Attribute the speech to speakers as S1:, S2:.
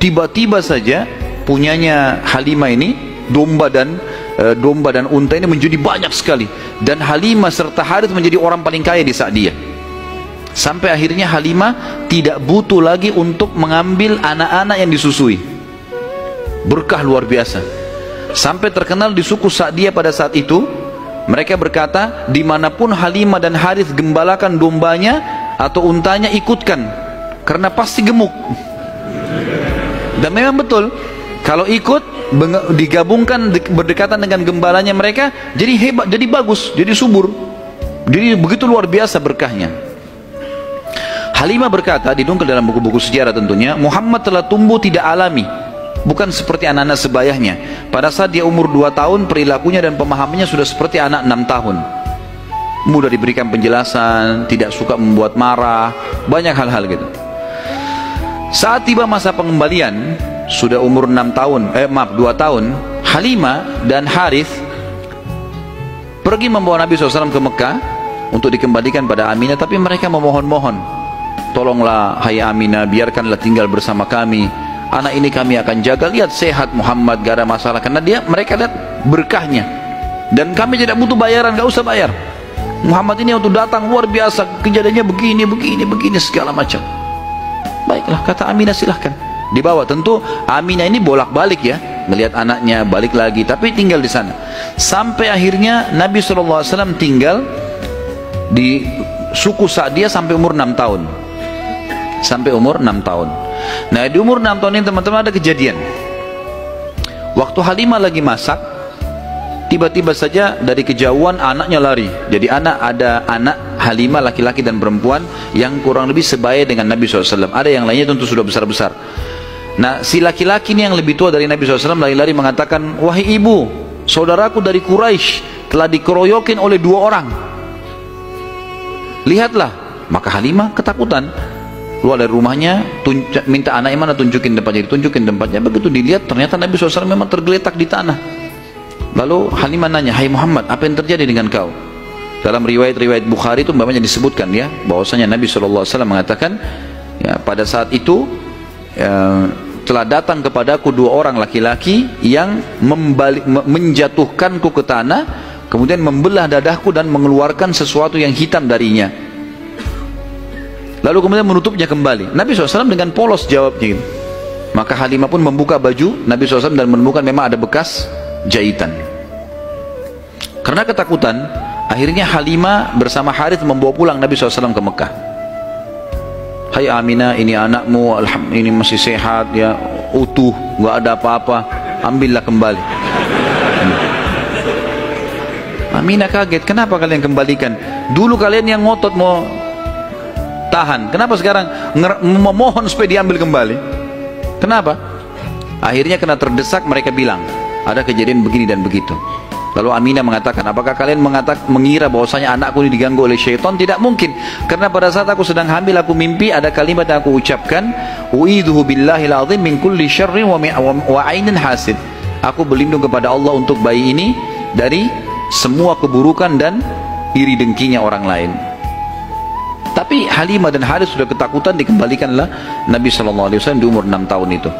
S1: Tiba-tiba saja punyanya Halimah ini domba dan unta ini menjadi banyak sekali, dan Halimah serta Harith menjadi orang paling kaya di Sa'diyah. Sampai akhirnya Halimah tidak butuh lagi untuk mengambil anak-anak yang disusui. Berkah luar biasa. Sampai terkenal di suku Sa'diyah pada saat itu, mereka berkata, dimanapun Halimah dan Harith gembalakan dombanya atau untanya, ikutkan, karena pasti gemuk. Dan memang betul, kalau ikut digabungkan berdekatan dengan gembalanya mereka, jadi hebat, jadi bagus, jadi subur, jadi begitu luar biasa berkahnya. Halimah berkata, didongkel dalam buku-buku sejarah tentunya, Muhammad telah tumbuh tidak alami, bukan seperti anak-anak sebayahnya. Pada saat dia umur 2 tahun, perilakunya dan pemahamannya sudah seperti anak 6 tahun. Mudah diberikan penjelasan, tidak suka membuat marah, banyak hal-hal gitu. Saat tiba masa pengembalian, sudah umur 2 tahun, Halimah dan Harith pergi membawa Nabi SAW ke Mekah untuk dikembalikan pada Aminah, tapi mereka memohon-mohon, tolonglah hai Aminah, biarkanlah tinggal bersama kami, anak ini kami akan jaga, lihat sehat Muhammad, gak ada masalah, karena mereka lihat berkahnya, dan kami tidak butuh bayaran, gak usah bayar. Muhammad ini waktu datang luar biasa, kejadiannya begini segala macam. Baiklah, kata Aminah, silahkan dibawa. Tentu Aminah ini bolak-balik ya, melihat anaknya, balik lagi, tapi tinggal di sana. Sampai akhirnya Nabi SAW tinggal di suku Sa'diyah sampai umur 6 tahun. Sampai umur 6 tahun. Nah, di umur 6 tahun ini teman-teman ada kejadian. Waktu Halimah lagi masak, tiba-tiba saja dari kejauhan anaknya lari. Jadi ada anak Halimah laki-laki dan perempuan yang kurang lebih sebaya dengan Nabi SAW. Ada yang lainnya tentu sudah besar-besar. Nah, si laki-laki ini yang lebih tua dari Nabi SAW lari-lari mengatakan, wahai ibu, saudaraku dari Quraisy telah dikeroyokin oleh 2 orang. Lihatlah. Maka Halimah ketakutan, keluar dari rumahnya, minta anaknya mana, tunjukin tempatnya. Begitu dilihat, ternyata Nabi SAW memang tergeletak di tanah. Lalu Halimah nanya, hai Muhammad, apa yang terjadi dengan kau? Dalam riwayat Bukhari itu umpamanya disebutkan ya, bahwasanya Nabi SAW mengatakan, ya, pada saat itu telah datang kepadaku 2 orang laki-laki yang menjatuhkanku ke tanah, kemudian membelah dadahku dan mengeluarkan sesuatu yang hitam darinya, lalu kemudian menutupnya kembali. Nabi SAW dengan polos jawabnya gitu. Maka Halimah pun membuka baju Nabi SAW dan menemukan memang ada bekas jahitan. Karena ketakutan, akhirnya Halimah bersama Harith membawa pulang Nabi SAW ke Mekah. Hai Aminah, ini anakmu, ini masih sehat ya, utuh, gak ada apa-apa, ambillah kembali. Aminah kaget, kenapa kalian kembalikan? Dulu kalian yang ngotot mau tahan, kenapa sekarang memohon supaya diambil kembali? Kenapa? Akhirnya kena terdesak, mereka bilang ada kejadian begini dan begitu. Lalu Aminah mengatakan, apakah kalian mengira bahwasanya anakku ini diganggu oleh syaitan? Tidak mungkin, karena pada saat aku sedang hamil, aku mimpi ada kalimat yang aku ucapkan, u'idzuhu billahil azim min kulli syarrin wa ainin hasid. Aku berlindung kepada Allah untuk bayi ini dari semua keburukan dan iri dengkinya orang lain. Tapi Halimah dan Harith sudah ketakutan, dikembalikanlah Nabi SAW di umur 6 tahun itu.